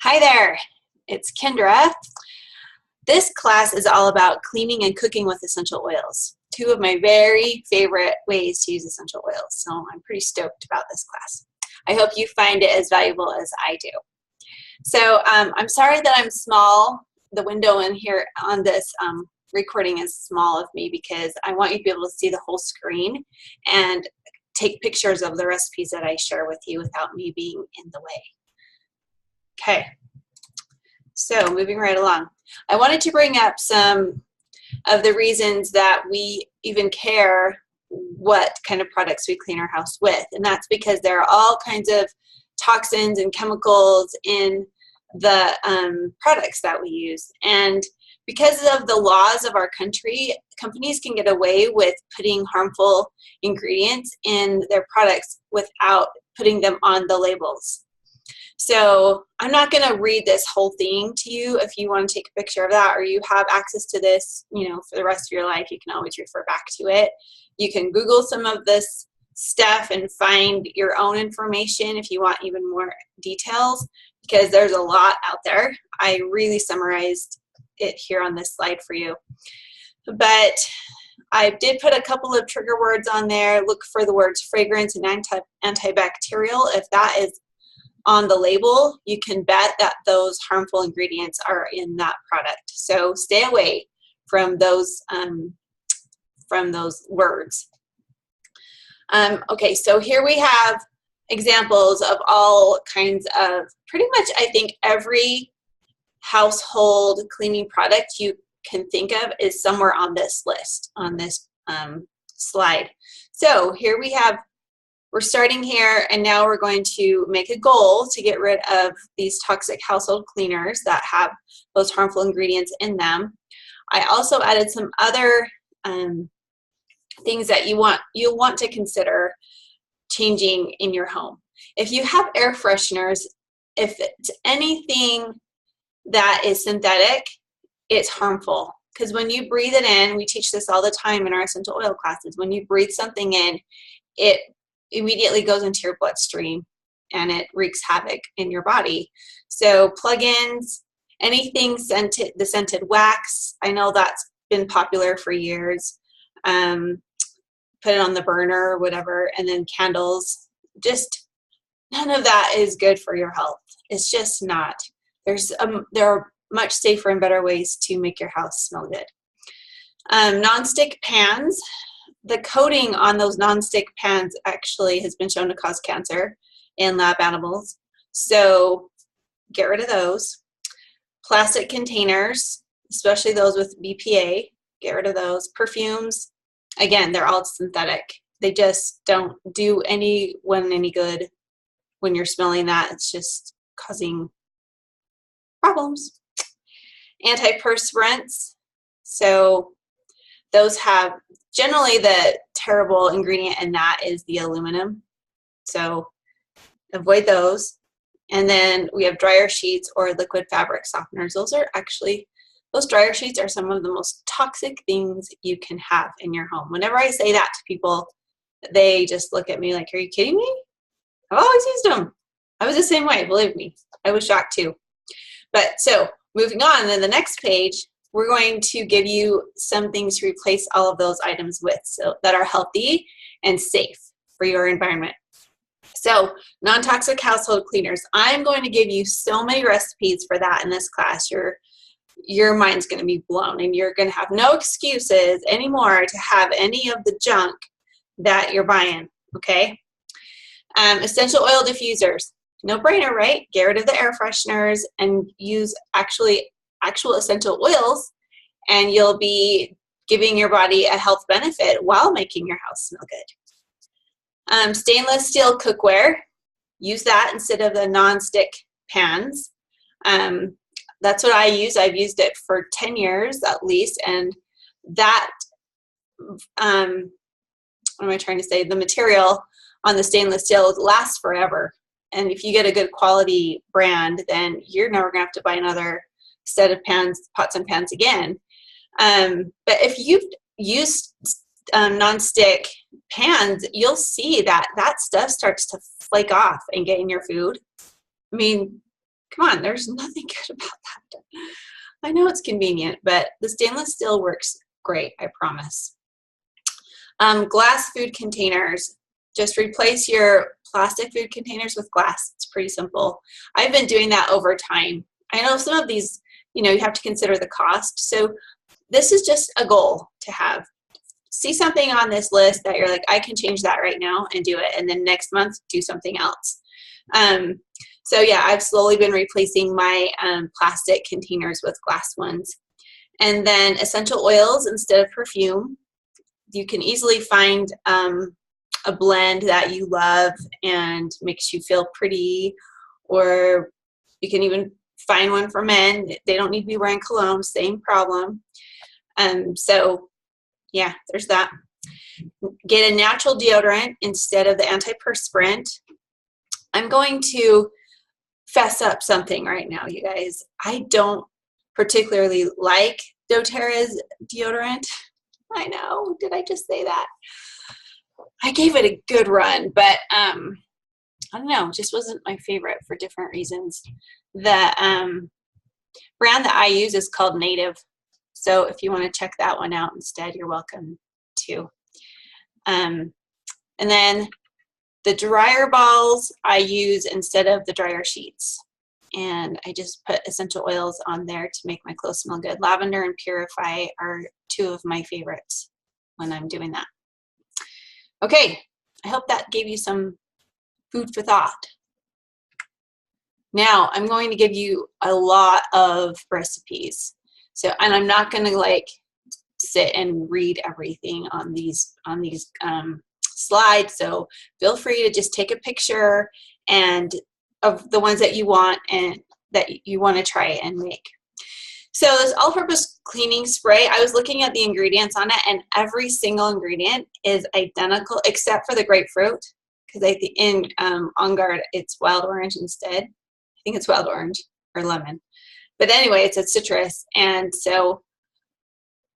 Hi there, it's Kendra. This class is all about cleaning and cooking with essential oils, two of my very favorite ways to use essential oils, so I'm pretty stoked about this class. I hope you find it as valuable as I do. So I'm sorry that I'm small. The window in here on this recording is small of me because I want you to be able to see the whole screen and take pictures of the recipes that I share with you without me being in the way. Okay, so moving right along. I wanted to bring up some of the reasons that we even care what kind of products we clean our house with, and that's because there are all kinds of toxins and chemicals in the products that we use. And because of the laws of our country, companies can get away with putting harmful ingredients in their products without putting them on the labels. So I'm not going to read this whole thing to you. If you want to take a picture of that or you have access to this, for the rest of your life, you can always refer back to it. You can Google some of this stuff and find your own information if you want even more details, because there's a lot out there. I really summarized it here on this slide for you. But I did put a couple of trigger words on there. Look for the words fragrance and antibacterial. If that is on the label, you can bet that those harmful ingredients are in that product. So stay away from those words. Okay, so here we have examples of all kinds of, pretty much I think every household cleaning product you can think of is somewhere on this list, on this slide. So here we're starting here, and now we're going to make a goal to get rid of these toxic household cleaners that have those harmful ingredients in them. I also added some other things that you'll want to consider changing in your home. If you have air fresheners, if it's anything that is synthetic, it's harmful. Because when you breathe it in, we teach this all the time in our essential oil classes, when you breathe something in, it immediately goes into your bloodstream and it wreaks havoc in your body. So plug-ins, anything scented, the scented wax, I know that's been popular for years. Put it on the burner or whatever, and then candles, just none of that is good for your health. It's just not. There are much safer and better ways to make your house smell good. Non-stick pans. The coating on those non-stick pans actually has been shown to cause cancer in lab animals, so get rid of those. Plastic containers, especially those with BPA, get rid of those. Perfumes, again, they're all synthetic. They just don't do anyone any good when you're smelling that. It's just causing problems. Antiperspirants, so those have, generally the terrible ingredient in that is the aluminum, so avoid those. And then we have dryer sheets or liquid fabric softeners. Those dryer sheets are some of the most toxic things you can have in your home. Whenever I say that to people, they just look at me like, are you kidding me? I've always used them. I was the same way, believe me. I was shocked too. But so moving on, then the next page, we're going to give you some things to replace all of those items with, so that are healthy and safe for your environment. So non-toxic household cleaners. I'm going to give you so many recipes for that in this class. Your mind's going to be blown, and you're going to have no excuses anymore to have any of the junk that you're buying, okay? Essential oil diffusers. No brainer, right? Get rid of the air fresheners and use actual essential oils, and you'll be giving your body a health benefit while making your house smell good. Stainless steel cookware, use that instead of the non-stick pans. That's what I use. I've used it for 10 years at least, and that, what am I trying to say? The material on the stainless steel lasts forever. And if you get a good quality brand, then you're never going to have to buy another set of pots and pans again. But if you've used non-stick pans, you'll see that stuff starts to flake off and get in your food. I mean, Come on, there's nothing good about that. I know it's convenient, but the stainless steel works great, I promise. Glass food containers. Just replace your plastic food containers with glass. It's pretty simple. I've been doing that over time. I know some of these, you know, you have to consider the cost. So this is just a goal to have. See something on this list that you're like, I can change that right now and do it. And then next month, do something else. So yeah, I've slowly been replacing my plastic containers with glass ones. And then essential oils instead of perfume. You can easily find a blend that you love and makes you feel pretty, or you can even find one for men. They don't need to be wearing cologne, same problem. So yeah, there's that. Get a natural deodorant instead of the antiperspirant. I'm going to fess up something right now, you guys. I don't particularly like doTERRA's deodorant. I know, did I just say that? I gave it a good run, but I don't know, just wasn't my favorite for different reasons. The brand that I use is called Native. So if you want to check that one out instead, you're welcome to. And then the dryer balls I use instead of the dryer sheets. And I just put essential oils on there to make my clothes smell good. Lavender and Purify are two of my favorites when I'm doing that. Okay, I hope that gave you some food for thought. Now I'm going to give you a lot of recipes. So, and I'm not going to like sit and read everything on these slides. So feel free to just take a picture and of the ones that you want and that you want to try and make. So this all-purpose cleaning spray, I was looking at the ingredients on it, and every single ingredient is identical except for the grapefruit, because I think in On Guard it's wild orange instead. I think it's wild orange or lemon. But anyway, it's a citrus, and so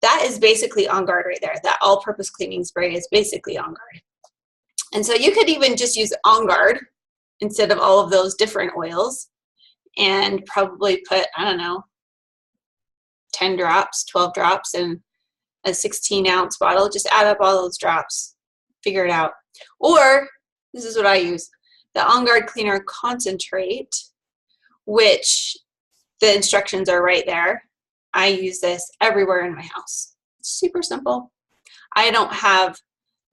that is basically On Guard right there. That all-purpose cleaning spray is basically On Guard. And so you could even just use On Guard instead of all of those different oils, and probably put, I don't know, 10 drops, 12 drops in a 16-ounce bottle. Just add up all those drops, figure it out. Or, this is what I use, the On Guard Cleaner Concentrate, which the instructions are right there. I use this everywhere in my house. It's super simple. I don't have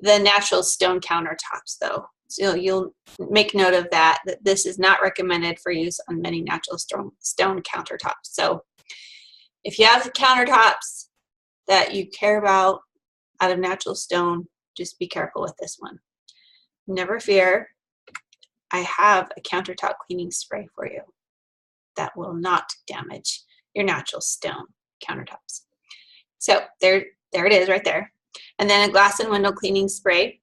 the natural stone countertops though. So you'll make note of that this is not recommended for use on many natural stone countertops. So if you have countertops that you care about out of natural stone, just be careful with this one. Never fear, I have a countertop cleaning spray for you that will not damage your natural stone countertops. So there it is right there. And then a glass and window cleaning spray.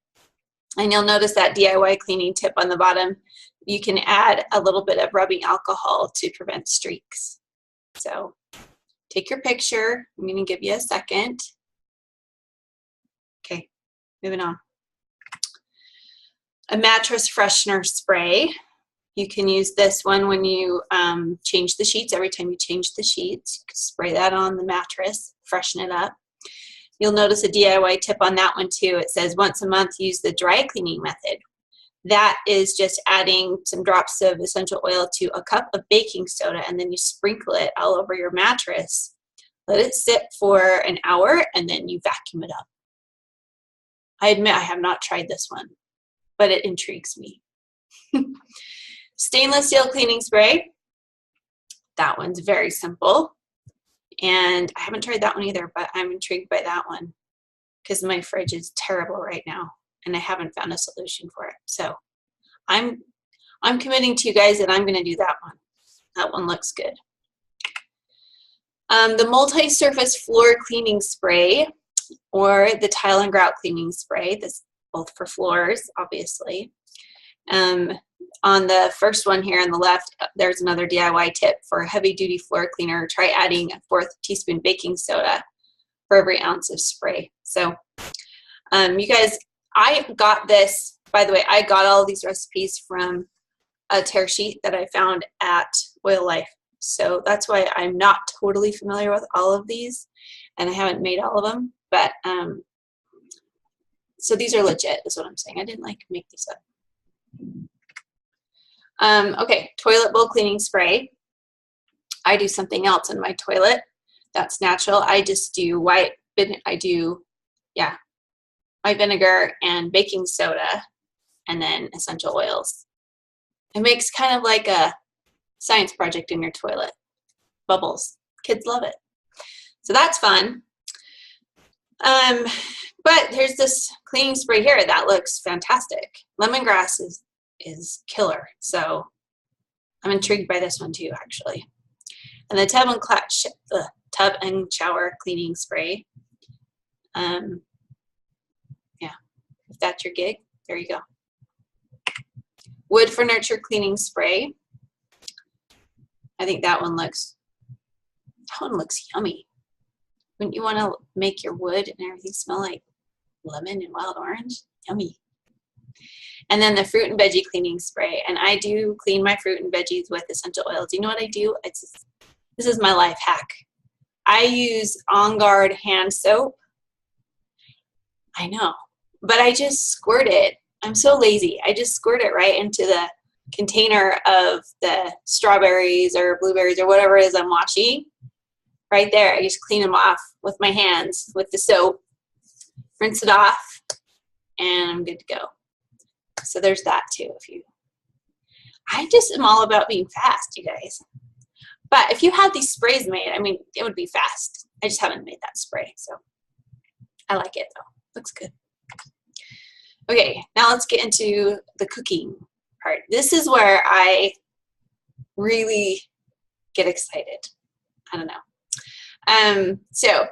And you'll notice that DIY cleaning tip on the bottom. You can add a little bit of rubbing alcohol to prevent streaks. So take your picture. I'm going to give you a second. Okay, moving on. A mattress freshener spray. You can use this one when you change the sheets. Every time you change the sheets, you can spray that on the mattress, freshen it up. You'll notice a DIY tip on that one too. It says once a month use the dry cleaning method. That is just adding some drops of essential oil to a cup of baking soda, and then you sprinkle it all over your mattress. Let it sit for an hour, and then you vacuum it up. I admit I have not tried this one, but it intrigues me. Stainless steel cleaning spray. That one's very simple. And I haven't tried that one either, but I'm intrigued by that one because my fridge is terrible right now and I haven't found a solution for it. So I'm committing to you guys that I'm going to do that one. That one looks good. The multi-surface floor cleaning spray, or the tile and grout cleaning spray. This both for floors, obviously. On the first one here on the left, there's another DIY tip for a heavy-duty floor cleaner. Try adding a 1/4 teaspoon baking soda for every ounce of spray. So you guys, I got this, by the way, I got all these recipes from a tear sheet that I found at Oil Life. So that's why I'm not totally familiar with all of these, and I haven't made all of them, but so these are legit is what I'm saying. I didn't like make these up. Okay, toilet bowl cleaning spray. I do something else in my toilet that's natural. I just do white vinegar and baking soda and then essential oils. It makes kind of like a science project in your toilet. Bubbles. Kids love it. So that's fun. But here's this cleaning spray here that looks fantastic. Lemongrass is killer. So I'm intrigued by this one too, actually. And the tub and shower cleaning spray. Yeah, if that's your gig, there you go. Wood furniture cleaning spray. I think that one looks yummy. Wouldn't you want to make your wood and everything smell like lemon and wild orange? Yummy. And then the fruit and veggie cleaning spray. And I do clean my fruit and veggies with essential oils. You know what I do? This is my life hack. I use On Guard hand soap. I know, but I just squirt it. I'm so lazy. I just squirt it right into the container of the strawberries or blueberries or whatever it is I'm washing. Right there, I just clean them off with my hands with the soap, rinse it off, and I'm good to go. So there's that too. I just am all about being fast, you guys. But if you had these sprays made, I mean, it would be fast. I just haven't made that spray, so I like it though. Looks good. Okay, now let's get into the cooking part. This is where I really get excited. I don't know. So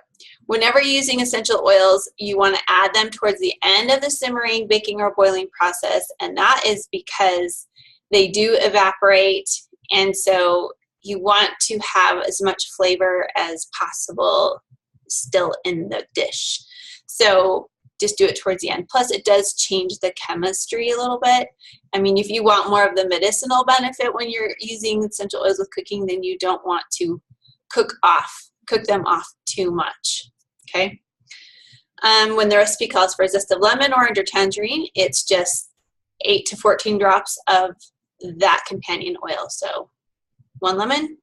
whenever you're using essential oils, you want to add them towards the end of the simmering, baking, or boiling process, and that is because they do evaporate, and so you want to have as much flavor as possible still in the dish. So just do it towards the end. Plus, it does change the chemistry a little bit. I mean, if you want more of the medicinal benefit when you're using essential oils with cooking, then you don't want to cook them off too much, okay? When the recipe calls for a zest of lemon, orange, or tangerine, it's just 8 to 14 drops of that companion oil. So 1 lemon,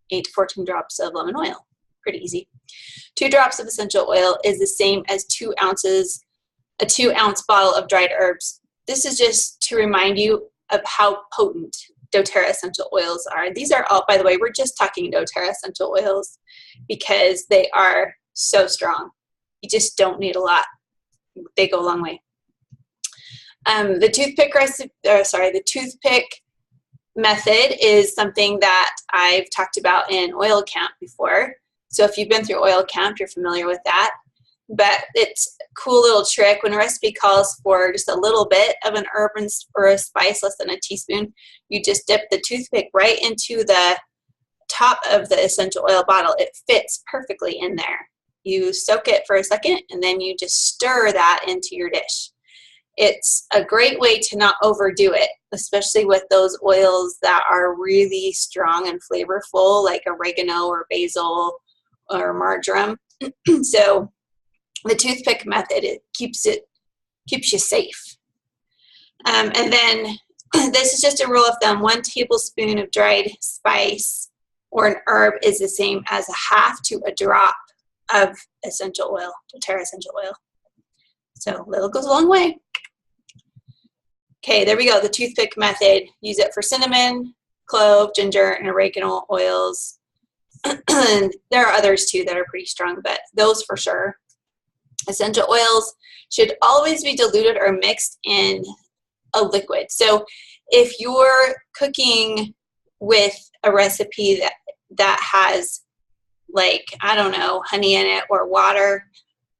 8 to 14 drops of lemon oil. Pretty easy. 2 drops of essential oil is the same as 2 ounces, a 2-ounce bottle of dried herbs. This is just to remind you of how potent doTERRA essential oils are. These are all, by the way, we're just talking doTERRA essential oils because they are so strong. You just don't need a lot. They go a long way. The toothpick method is something that I've talked about in oil camp before. So if you've been through oil camp, you're familiar with that. But it's a cool little trick. When a recipe calls for just a little bit of an herb or a spice, less than a teaspoon, you just dip the toothpick right into the top of the essential oil bottle. It fits perfectly in there. You soak it for a second, and then you just stir that into your dish. It's a great way to not overdo it, especially with those oils that are really strong and flavorful, like oregano or basil or marjoram. So the toothpick method, it keeps you safe. And then this is just a rule of thumb. 1 tablespoon of dried spice or an herb is the same as a half to a drop of essential oil, doTERRA essential oil. So little goes a long way. Okay, there we go, the toothpick method. Use it for cinnamon, clove, ginger, and oregano oils. And there are others too that are pretty strong, but those for sure. Essential oils should always be diluted or mixed in a liquid. So if you're cooking with a recipe that has, like, I don't know, honey in it or water,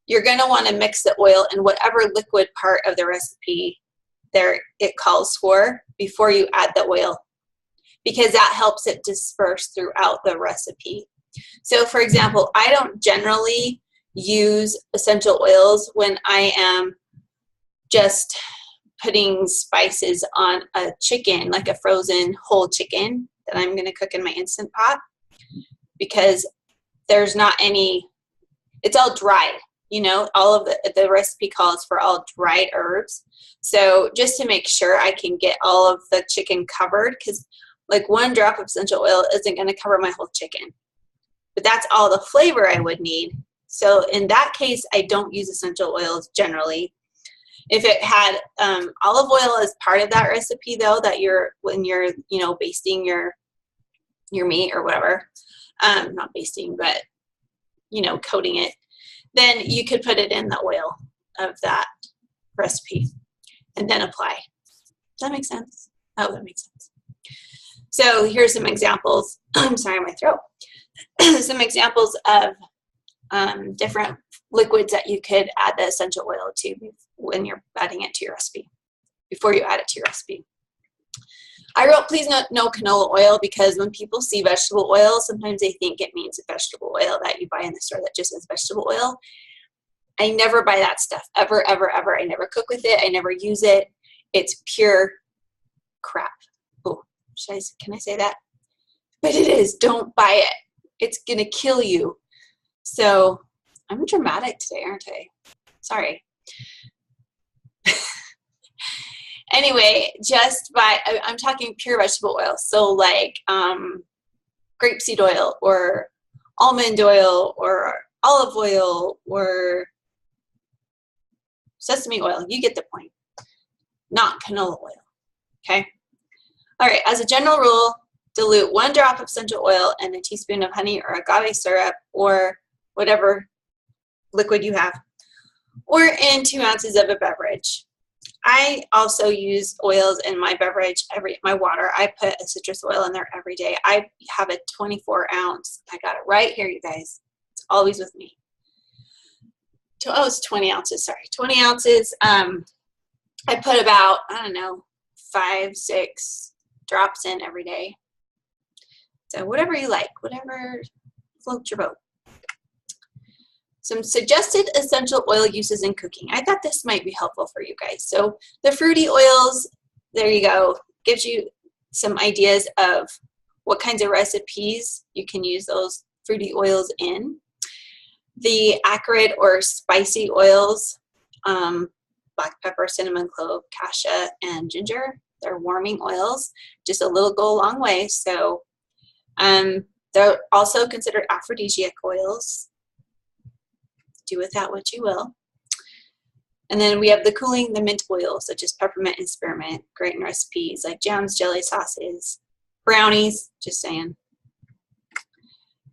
you're going to want to mix the oil in whatever liquid part of the recipe there it calls for before you add the oil, because that helps it disperse throughout the recipe. So for example, I don't generally use essential oils when I am just putting spices on a chicken, like a frozen whole chicken that I'm going to cook in my Instant Pot, because there's not any, it's all dried, you know, all of the recipe calls for all dried herbs. So just to make sure I can get all of the chicken covered, because like 1 drop of essential oil isn't going to cover my whole chicken, but that's all the flavor I would need. So in that case, I don't use essential oils generally. If it had olive oil as part of that recipe, though, that when you're, you know, basting your meat or whatever, not basting, but, you know, coating it, then you could put it in the oil of that recipe and then apply. Does that make sense? Oh, that makes sense. So here's some examples. I'm sorry, my throat. Some examples of different liquids that you could add the essential oil to when you're adding it to your recipe, before you add it to your recipe. I wrote please no canola oil because when people see vegetable oil, sometimes they think it means vegetable oil that you buy in the store that just says vegetable oil. I never buy that stuff, ever, ever, ever. I never cook with it. I never use it. It's pure crap. Oh, can I say that? But it is. Don't buy it. It's going to kill you. So I'm dramatic today, aren't I? Sorry. Anyway, just buy, I'm talking pure vegetable oil. So like grapeseed oil or almond oil or olive oil or sesame oil. You get the point. Not canola oil. Okay? All right, as a general rule, dilute 1 drop of essential oil in a teaspoon of honey or agave syrup or whatever liquid you have, or in 2 ounces of a beverage. I also use oils in my beverage, my water. I put a citrus oil in there every day. I have a 24 ounce. I got it right here, you guys. It's always with me. Oh, it's 20 ounces, sorry. 20 ounces. I put about, I don't know, 5-6 drops in every day. So whatever you like, whatever floats your boat. Some suggested essential oil uses in cooking. I thought this might be helpful for you guys. So the fruity oils, there you go, gives you some ideas of what kinds of recipes you can use those fruity oils in. The acrid or spicy oils, black pepper, cinnamon, clove, cassia, and ginger, they're warming oils. Just a little go a long way. So they're also considered aphrodisiac oils. Do with that what you will. And then we have the cooling, the mint oils, such as peppermint and spearmint, great in recipes like jams, jelly, sauces, brownies, just saying.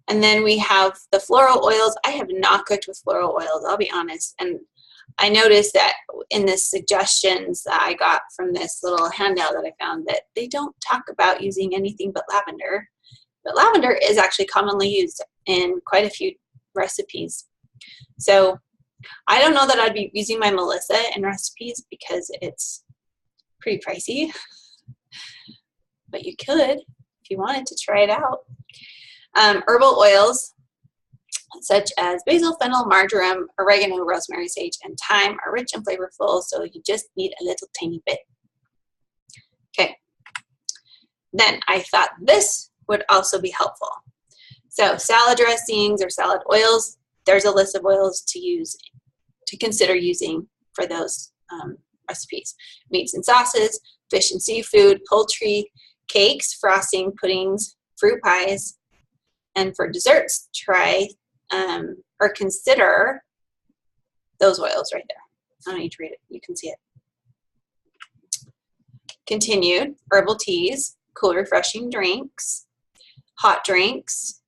And then we have the floral oils. I have not cooked with floral oils, I'll be honest. And I noticed that in the suggestions that I got from this little handout that I found, that they don't talk about using anything but lavender. But lavender is actually commonly used in quite a few recipes. So I don't know that I'd be using my Melissa in recipes because it's pretty pricey, but you could if you wanted to try it out. Herbal oils such as basil, fennel, marjoram, oregano, rosemary, sage, and thyme are rich and flavorful, so you just need a little tiny bit. Okay, then I thought this would also be helpful. So salad dressings or salad oils, there's a list of oils to consider using for those recipes. Meats and sauces, fish and seafood, poultry, cakes, frosting, puddings, fruit pies, and for desserts, try or consider those oils right there. I don't need to read it, you can see it. Continued, herbal teas, cool refreshing drinks, hot drinks,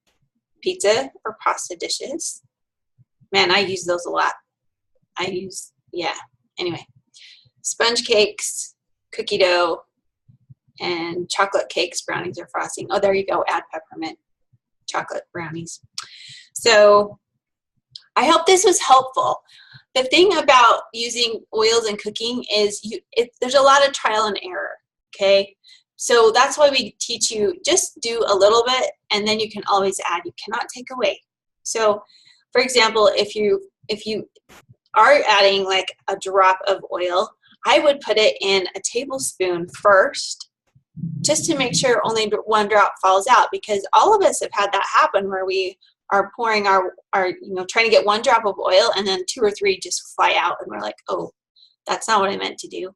pizza or pasta dishes. Man, I use those a lot. Anyway. Sponge cakes, cookie dough, and chocolate cakes, brownies, or frosting. Oh, there you go, add peppermint, chocolate brownies. So I hope this was helpful. The thing about using oils in cooking is there's a lot of trial and error, okay? So that's why we teach you just do a little bit and then you can always add. You cannot take away. So for example, if you are adding like a drop of oil, I would put it in a tablespoon first, just to make sure only one drop falls out, because all of us have had that happen where we are pouring our trying to get one drop of oil and then 2 or 3 just fly out and we're like, oh, that's not what I meant to do.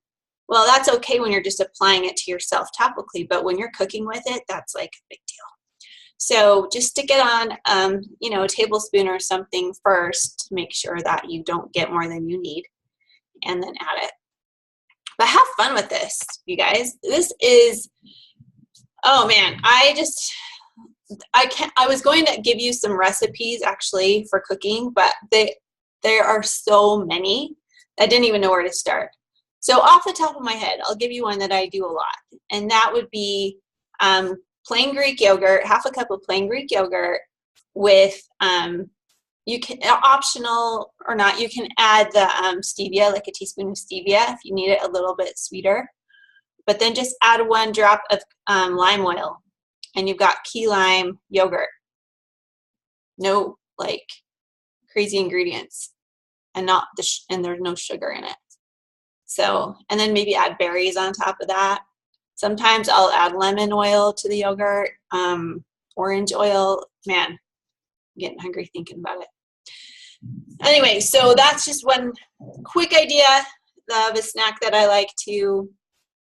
Well, that's okay when you're just applying it to yourself topically, but when you're cooking with it, that's like a big deal. So just stick it on, a tablespoon or something first to make sure that you don't get more than you need, and then add it. But have fun with this, you guys. This is, oh man, I was going to give you some recipes actually for cooking, but there are so many, I didn't even know where to start. So off the top of my head, I'll give you one that I do a lot, and that would be plain Greek yogurt, half a cup of plain Greek yogurt with, you can, optional or not, you can add the stevia, like a teaspoon of stevia if you need it a little bit sweeter. But then just add 1 drop of lime oil, and you've got key lime yogurt. No like crazy ingredients, and and there's no sugar in it. So, and then maybe add berries on top of that. Sometimes I'll add lemon oil to the yogurt, orange oil. Man, I'm getting hungry thinking about it. Anyway, so that's just one quick idea of a snack that I like to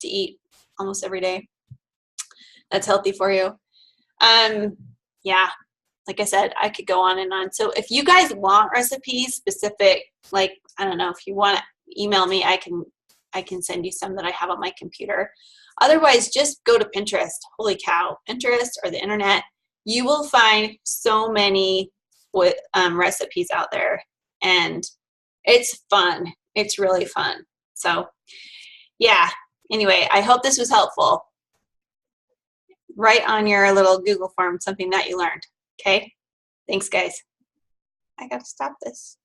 eat almost every day. That's healthy for you. Yeah, like I said, I could go on and on. So if you guys want recipes specific, like, I don't know, if you want to email me, I can send you some that I have on my computer. Otherwise, just go to Pinterest. Holy cow, Pinterest or the internet. You will find so many recipes out there, and it's fun. It's really fun. So yeah, anyway, I hope this was helpful. Write on your little Google form something that you learned. Okay, thanks guys. I gotta stop this.